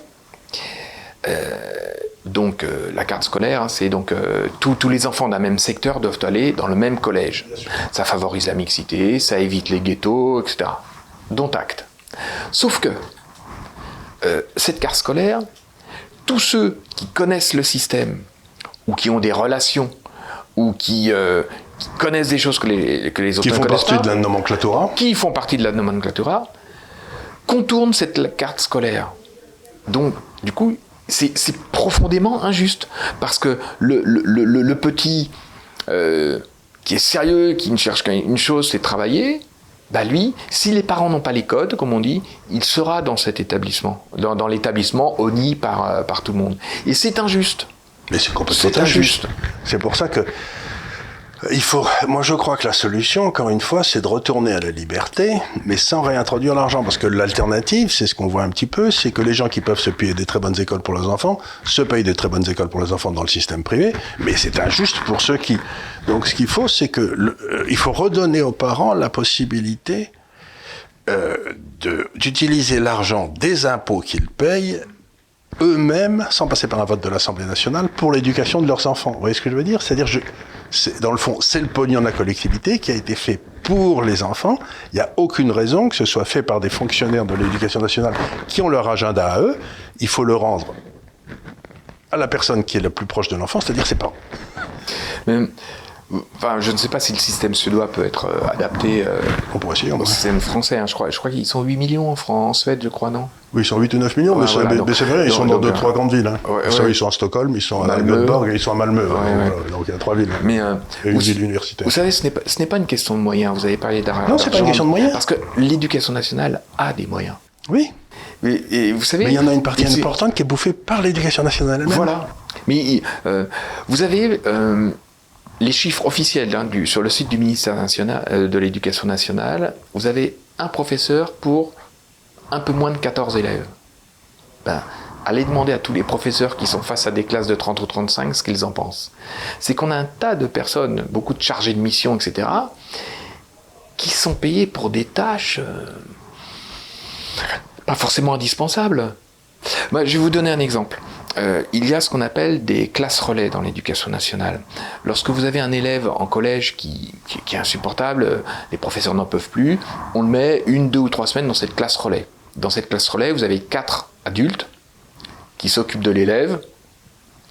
Donc la carte scolaire, c'est donc tous les enfants d'un même secteur doivent aller dans le même collège. Ça favorise la mixité, ça évite les ghettos, etc. Dont acte. Sauf que cette carte scolaire, tous ceux qui connaissent le système, ou qui ont des relations, ou qui connaissent des choses que les autres ne connaissent pas, qui font partie de la nomenclatura, contournent cette carte scolaire. Donc, du coup, c'est profondément injuste, parce que le petit qui est sérieux, qui ne cherche qu'une chose, c'est travailler, bah lui, si les parents n'ont pas les codes, comme on dit, il sera dans cet établissement, dans l'établissement honni par tout le monde. Et c'est injuste. Mais c'est complètement injuste. C'est pour ça que moi je crois que la solution, encore une fois, c'est de retourner à la liberté, mais sans réintroduire l'argent. Parce que l'alternative, c'est ce qu'on voit un petit peu, c'est que les gens qui peuvent se payer des très bonnes écoles pour leurs enfants, se payent des très bonnes écoles pour leurs enfants dans le système privé, mais c'est injuste pour ceux qui... Donc ce qu'il faut, c'est que il faut redonner aux parents la possibilité d'utiliser l'argent des impôts qu'ils payent eux-mêmes, sans passer par un vote de l'Assemblée nationale, pour l'éducation de leurs enfants. Vous voyez ce que je veux dire ? C'est-à-dire, dans le fond, c'est le pognon de la collectivité qui a été fait pour les enfants. Il n'y a aucune raison que ce soit fait par des fonctionnaires de l'éducation nationale qui ont leur agenda à eux. Il faut le rendre à la personne qui est la plus proche de l'enfant, c'est-à-dire ses parents. Enfin, je ne sais pas si le système suédois peut être adapté au système français. Hein. Je crois qu'ils sont 8 millions en Suède, je crois, non ? Oui, ils sont 8 ou 9 millions, mais c'est vrai, ils sont dans 2-3 grandes villes. Hein. Ils sont à Stockholm, ils sont à Göteborg et ils sont à Malmö. Donc il y a 3 villes. Mais, et une ville universitaire. Vous savez, ce n'est pas une question de moyens. Vous avez parlé d'argent. Non, c'est pas une question de moyens. Parce que l'éducation nationale a des moyens. Oui. Et vous savez, mais il y en a une partie importante qui est bouffée par l'éducation nationale elle-même. Voilà. Mais vous avez... les chiffres officiels sur le site du ministère de l'Éducation nationale, vous avez un professeur pour un peu moins de 14 élèves. Allez demander à tous les professeurs qui sont face à des classes de 30 ou 35 ce qu'ils en pensent. C'est qu'on a un tas de personnes, beaucoup de chargés de mission, etc., qui sont payés pour des tâches pas forcément indispensables. Je vais vous donner un exemple. Il y a ce qu'on appelle des classes relais dans l'éducation nationale. Lorsque vous avez un élève en collège qui est insupportable, les professeurs n'en peuvent plus, on le met 1, 2 ou 3 semaines dans cette classe relais. Dans cette classe relais, vous avez 4 adultes qui s'occupent de l'élève.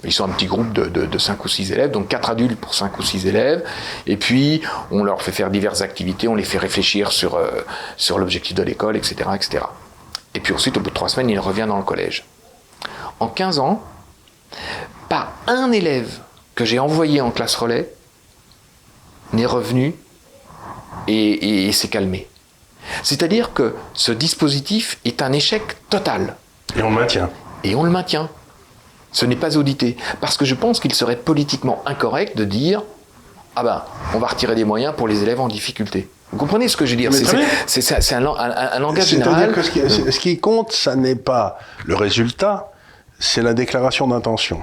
Ils sont un petit groupe de 5 ou 6 élèves, donc 4 adultes pour 5 ou 6 élèves. Et puis, on leur fait faire diverses activités, on les fait réfléchir sur l'objectif de l'école, etc., etc. Et puis ensuite, au bout de 3 semaines, il revient dans le collège. En 15 ans, pas un élève que j'ai envoyé en classe relais n'est revenu et s'est calmé. C'est-à-dire que ce dispositif est un échec total. Et on le maintient. Et on le maintient. Ce n'est pas audité. Parce que je pense qu'il serait politiquement incorrect de dire « Ah ben, on va retirer des moyens pour les élèves en difficulté ». Vous comprenez ce que je veux dire ? C'est un langage général. C'est-à-dire que ce qui compte, ça n'est pas le résultat, c'est la déclaration d'intention.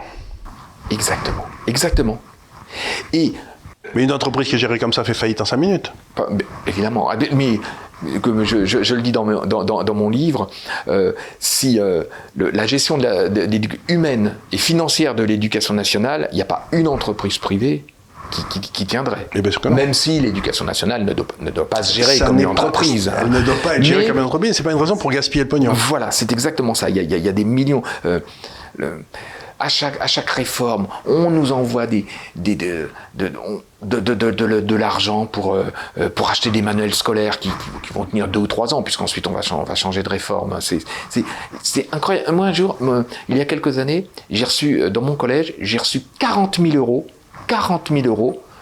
Exactement, exactement. Mais une entreprise qui est gérée comme ça fait faillite en 5 minutes. Évidemment, mais comme je le dis dans mon livre, si la gestion humaine et financière de l'éducation nationale, il n'y a pas une entreprise privée qui tiendrait. Même si l'éducation nationale ne doit pas se gérer comme une entreprise. Elle ne doit pas être gérée comme une entreprise, c'est pas une raison pour gaspiller le pognon. Voilà, c'est exactement ça. Il y a des millions. À chaque réforme, on nous envoie de l'argent pour acheter des manuels scolaires qui vont tenir 2 ou 3 ans, puisqu'ensuite on va changer de réforme. C'est incroyable. Moi, un jour, il y a quelques années, dans mon collège, j'ai reçu 40 000 euros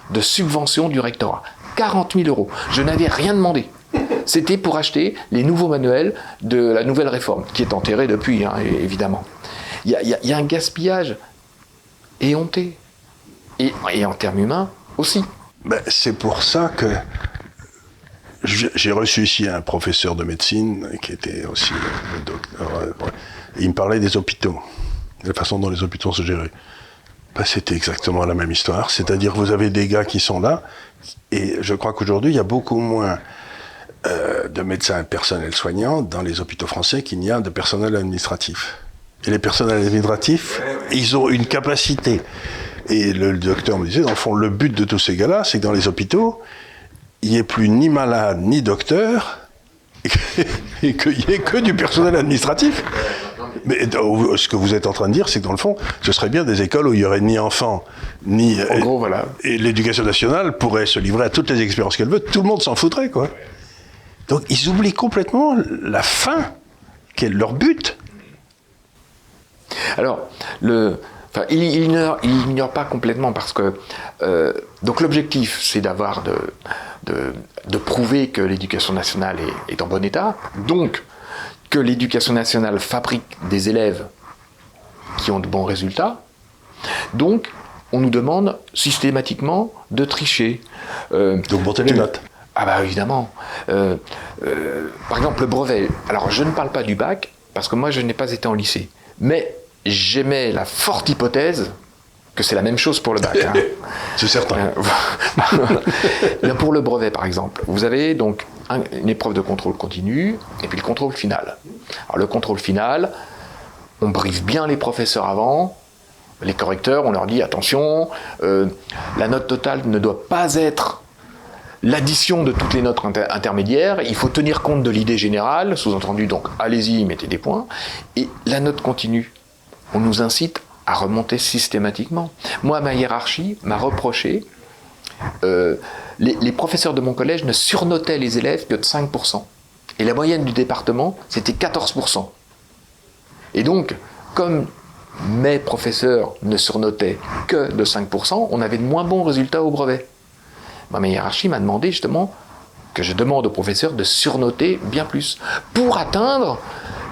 de subvention du rectorat. 40 000 euros. Je n'avais rien demandé. C'était pour acheter les nouveaux manuels de la nouvelle réforme, qui est enterrée depuis, hein, évidemment. Il y a un gaspillage éhonté. Et en termes humains aussi. C'est pour ça que j'ai reçu ici un professeur de médecine qui était aussi le docteur. Il me parlait des hôpitaux, de la façon dont les hôpitaux se géraient. C'était exactement la même histoire. C'est-à-dire que vous avez des gars qui sont là, et je crois qu'aujourd'hui, il y a beaucoup moins de médecins et de personnel soignant dans les hôpitaux français qu'il n'y a de personnel administratif. Et les personnels administratifs, ils ont une capacité. Et le docteur me disait, dans le fond, le but de tous ces gars-là, c'est que dans les hôpitaux, il n'y ait plus ni malade, ni docteur, et qu'il n'y ait que du personnel administratif. Mais ce que vous êtes en train de dire, c'est que dans le fond, ce serait bien des écoles où il n'y aurait ni enfants, ni... En gros, voilà. Et l'éducation nationale pourrait se livrer à toutes les expériences qu'elle veut, tout le monde s'en foutrait, quoi. Donc ils oublient complètement la fin, qui est leur but. Alors, il ignore pas complètement parce que donc l'objectif, c'est d'avoir de prouver que l'éducation nationale est en bon état, donc que l'éducation nationale fabrique des élèves qui ont de bons résultats. Donc, on nous demande systématiquement de tricher. D'augmenter les notes. Ah bah évidemment. Par exemple, le brevet. Alors, je ne parle pas du bac parce que moi, je n'ai pas été en lycée, mais j'émets la forte hypothèse que c'est la même chose pour le bac. Hein. C'est certain. Là, pour le brevet, par exemple, vous avez donc une épreuve de contrôle continu et puis le contrôle final. Alors, le contrôle final, on briefe bien les professeurs avant, les correcteurs, on leur dit attention, la note totale ne doit pas être l'addition de toutes les notes intermédiaires, il faut tenir compte de l'idée générale, sous-entendu donc allez-y, mettez des points, et la note continue. On nous incite à remonter systématiquement. Moi, ma hiérarchie m'a reproché, les professeurs de mon collège ne surnotaient les élèves que de 5%. Et la moyenne du département, c'était 14%. Et donc, comme mes professeurs ne surnotaient que de 5%, on avait de moins bons résultats au brevet. Moi, ma hiérarchie m'a demandé justement que je demande aux professeurs de surnoter bien plus pour atteindre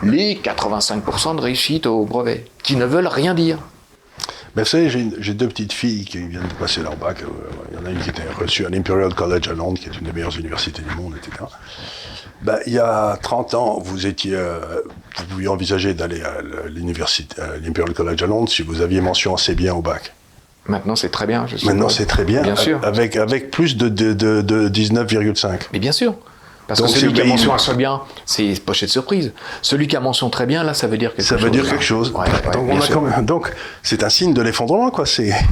les 85% de réussite au brevet, qui ne veulent rien dire. Ben, vous savez, j'ai deux petites filles qui viennent de passer leur bac. Il y en a une qui était reçue à l'Imperial College à Londres, qui est une des meilleures universités du monde, etc. Ben, il y a 30 ans, vous pouviez envisager d'aller à l'Imperial College à Londres si vous aviez mention assez bien au bac. Maintenant, c'est très bien. Maintenant, c'est très bien. Bien sûr. Avec plus de 19,5. Mais bien sûr. Parce donc que celui qui a mention assez bien, c'est pochette de surprise. Celui qui a mention très bien, là, ça veut dire quelque chose. Ça veut dire quelque chose. Ouais, donc, c'est un signe de l'effondrement, quoi.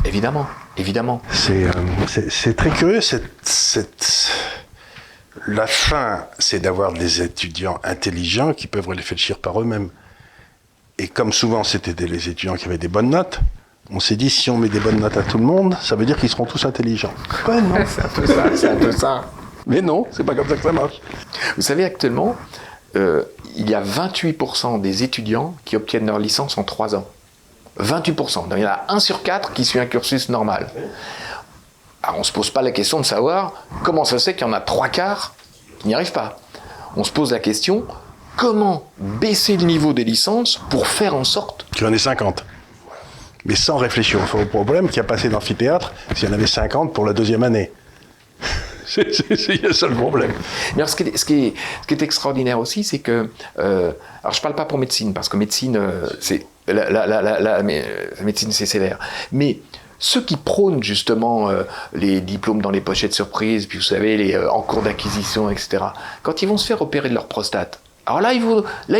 Évidemment. C'est très curieux. La fin, c'est d'avoir des étudiants intelligents qui peuvent réfléchir par eux-mêmes. Et comme souvent, c'était les étudiants qui avaient des bonnes notes, on s'est dit, si on met des bonnes notes à tout le monde, ça veut dire qu'ils seront tous intelligents. Ben non, c'est un peu ça. Mais non, c'est pas comme ça que ça marche. Vous savez, actuellement, il y a 28% des étudiants qui obtiennent leur licence en 3 ans. 28%. Donc, il y en a 1 sur 4 qui suit un cursus normal. Alors, on ne se pose pas la question de savoir comment ça se fait qu'il y en a 3/4 qui n'y arrivent pas. On se pose la question, comment baisser le niveau des licences pour faire en sorte qu'il y en ait 50. Mais sans réfléchir au problème qu'il y a passé d'amphithéâtre s'il y en avait 50 pour la 2e année. C'est ça le problème. Mais alors, ce qui est extraordinaire aussi, c'est que... alors, je ne parle pas pour médecine, parce que médecine, la médecine, c'est sévère. Mais ceux qui prônent justement les diplômes dans les pochettes surprises, puis vous savez, en cours d'acquisition, etc., quand ils vont se faire opérer de leur prostate, alors là, ils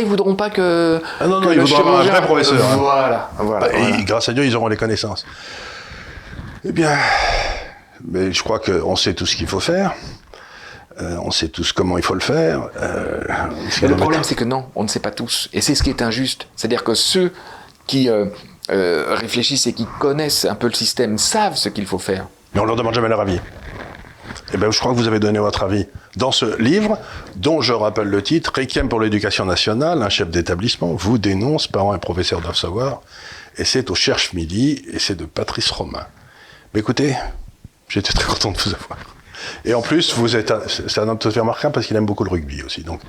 voudront pas que... Ah non, ils voudront avoir un vrai professeur. Voilà. Et grâce à Dieu, ils auront les connaissances. Eh bien... Mais je crois qu'on sait tout ce qu'il faut faire. On sait tous comment il faut le faire. Mais le problème, c'est que non, on ne sait pas tous. Et c'est ce qui est injuste. C'est-à-dire que ceux qui réfléchissent et qui connaissent un peu le système savent ce qu'il faut faire. Mais on ne leur demande jamais leur avis. Eh bien, je crois que vous avez donné votre avis dans ce livre, dont je rappelle le titre, Requiem pour l'éducation nationale, un chef d'établissement vous dénonce, parents et professeurs doivent savoir. Et c'est au Cherche Midi, et c'est de Patrice Romain. Mais écoutez... J'étais très content de vous avoir. Et en plus, c'est un homme tout à fait remarquable parce qu'il aime beaucoup le rugby aussi. Donc,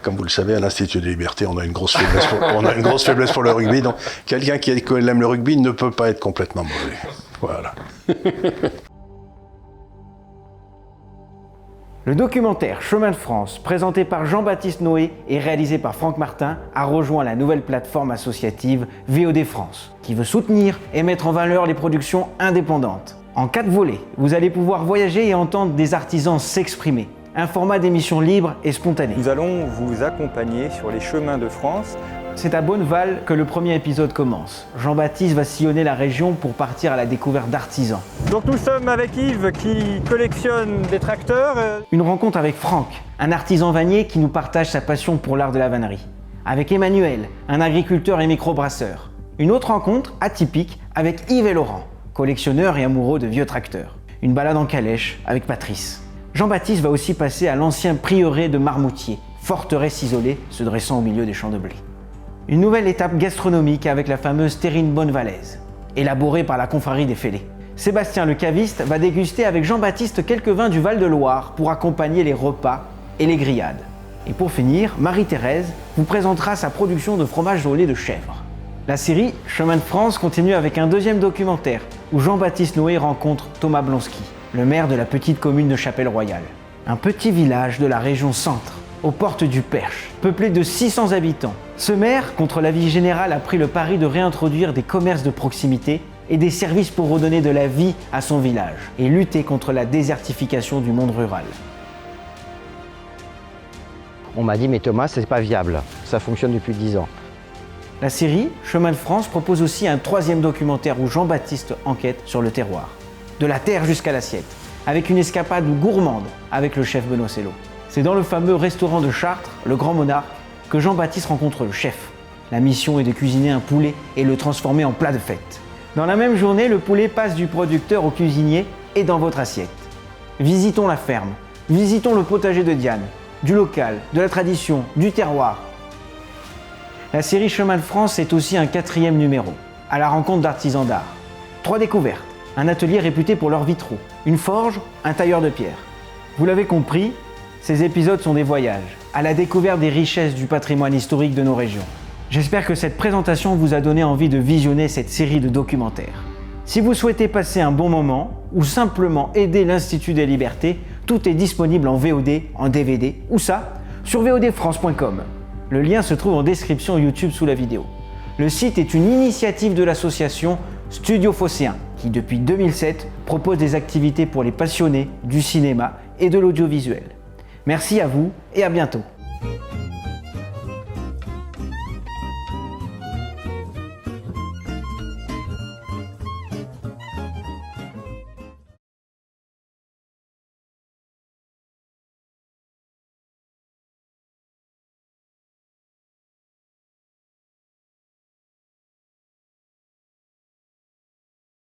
comme vous le savez, à l'Institut des Libertés, on a une grosse faiblesse pour le rugby. Donc, quelqu'un qui aime le rugby ne peut pas être complètement mauvais. Voilà. Le documentaire Chemin de France, présenté par Jean-Baptiste Noé et réalisé par Franck Martin, a rejoint la nouvelle plateforme associative VOD France, qui veut soutenir et mettre en valeur les productions indépendantes. En 4 volets, vous allez pouvoir voyager et entendre des artisans s'exprimer. Un format d'émission libre et spontané. Nous allons vous accompagner sur les chemins de France c'est à Bonneval que le premier épisode commence. Jean-Baptiste va sillonner la région pour partir à la découverte d'artisans. Donc nous sommes avec Yves qui collectionne des tracteurs. Une rencontre avec Franck, un artisan vannier qui nous partage sa passion pour l'art de la vannerie. Avec Emmanuel, un agriculteur et microbrasseur. Une autre rencontre atypique avec Yves et Laurent, collectionneurs et amoureux de vieux tracteurs. Une balade en calèche avec Patrice. Jean-Baptiste va aussi passer à l'ancien prieuré de Marmoutier, forteresse isolée se dressant au milieu des champs de blé. Une nouvelle étape gastronomique avec la fameuse terrine bonnevalaise, élaborée par la confrérie des Fêlés. Sébastien le caviste va déguster avec Jean-Baptiste quelques vins du Val-de-Loire pour accompagner les repas et les grillades. Et pour finir, Marie-Thérèse vous présentera sa production de fromage au lait de chèvre. La série Chemin de France continue avec un deuxième documentaire où Jean-Baptiste Noé rencontre Thomas Blonsky, le maire de la petite commune de Chapelle-Royale. Un petit village de la région Centre, aux portes du Perche, peuplé de 600 habitants. Ce maire, contre l'avis général, a pris le pari de réintroduire des commerces de proximité et des services pour redonner de la vie à son village et lutter contre la désertification du monde rural. On m'a dit, mais Thomas, c'est pas viable, ça fonctionne depuis 10 ans. La série Chemin de France propose aussi un troisième documentaire où Jean-Baptiste enquête sur le terroir. De la terre jusqu'à l'assiette, avec une escapade gourmande avec le chef Benoît Sello. C'est dans le fameux restaurant de Chartres, le Grand Monarque, que Jean-Baptiste rencontre le chef. La mission est de cuisiner un poulet et le transformer en plat de fête. Dans la même journée, le poulet passe du producteur au cuisinier et dans votre assiette. Visitons la ferme, visitons le potager de Diane, du local, de la tradition, du terroir. La série Chemin de France est aussi un 4e numéro, à la rencontre d'artisans d'art. 3 découvertes, un atelier réputé pour leurs vitraux, une forge, un tailleur de pierre. Vous l'avez compris, ces épisodes sont des voyages, à la découverte des richesses du patrimoine historique de nos régions. J'espère que cette présentation vous a donné envie de visionner cette série de documentaires. Si vous souhaitez passer un bon moment ou simplement aider l'Institut des Libertés, tout est disponible en VOD, en DVD, ou ça, sur vodfrance.com. Le lien se trouve en description YouTube sous la vidéo. Le site est une initiative de l'association Studio Phocéen, qui depuis 2007 propose des activités pour les passionnés du cinéma et de l'audiovisuel. Merci à vous et à bientôt.